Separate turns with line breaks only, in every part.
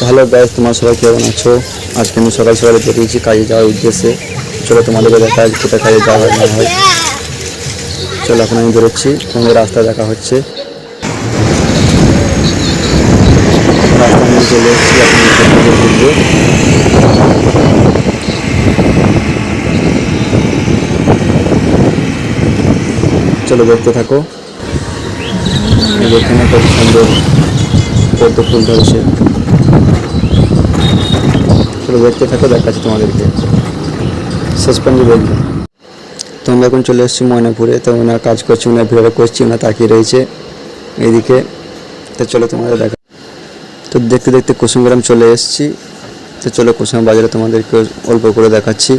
ভালো গাইস, তোমার সবাই কেমন আছো? আজকে আমি সকাল সকালে বেরিয়েছি কাজে যাওয়ার উদ্দেশ্যে। চলো তোমাদেরকে দেখা কোথায় কাজে যাওয়া হয় না হয়। চলো এখন আমি বেরোচ্ছি, তোমাদের রাস্তা দেখা হচ্ছে। রাস্তা নিয়ে চলে এসেছি, এখন ঘুরবো। চলো দেখতে থাকো। এখানে কত সুন্দর পদ্ম ফুল ধরেছে। চলো দেখতে থাকো, দেখাচ্ছি তোমাদেরকে শেষ পর্যন্ত দেখবে। তো আমরা এখন চলে এসেছি ময়নাপুরে। তো ওনার কাজ করছি, ওনার ভিড় করছি, ওনার তাকিয়ে রয়েছে এইদিকে। তো চলো তোমাদের দেখা। তো দেখতে দেখতে কুসুমগ্রাম চলে এসেছি। তো চলো কুসুম বাজারে তোমাদেরকে অল্প করে দেখাচ্ছি।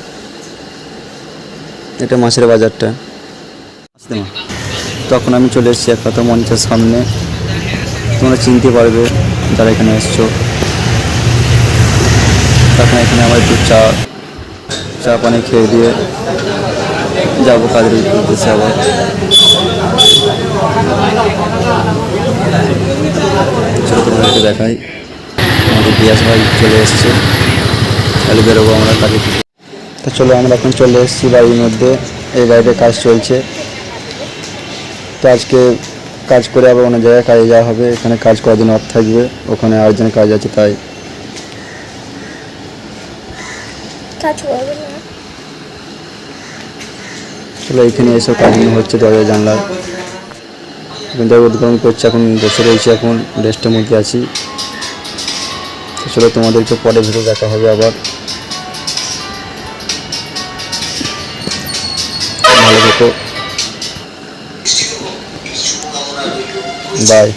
এটা মাছের বাজারটা। তখন আমি চলে এসেছি এক কথা মঞ্চের সামনে। তোমরা চিনতে পারবে যারা এখানে এসছো। তখন এখানে আমার একটু চা পানি খেয়ে দিয়ে যাবো কাজের উদ্দেশ্যে আবার। চলো তোমাদেরকে দেখাই, আমাদের পিয়াস ভাই চলে এসছে। তাহলে বেরোবো আমরা কাজে থেকে। তো চলো আমরা এখন চলে এসেছি বাড়ির মধ্যে। এই বাড়িতে কাজ চলছে। তো আজকে কাজ করে আবার অন্য জায়গায় কাজে যাওয়া হবে। এখানে কাজ কদিন অফ থাকবে, ওখানে আরেকজনের কাজ আছে তাই। চলো এখানে এসব কাজগুলো হচ্ছে, দরজা জানলার এখন উদ্বোধন করছে। এখন বসে রয়েছে, এখন রেস্টের মধ্যে আছি। চলো তোমাদেরকে পরে ভিডিও দেখা হবে আবার। ভালো থেকো, বাই।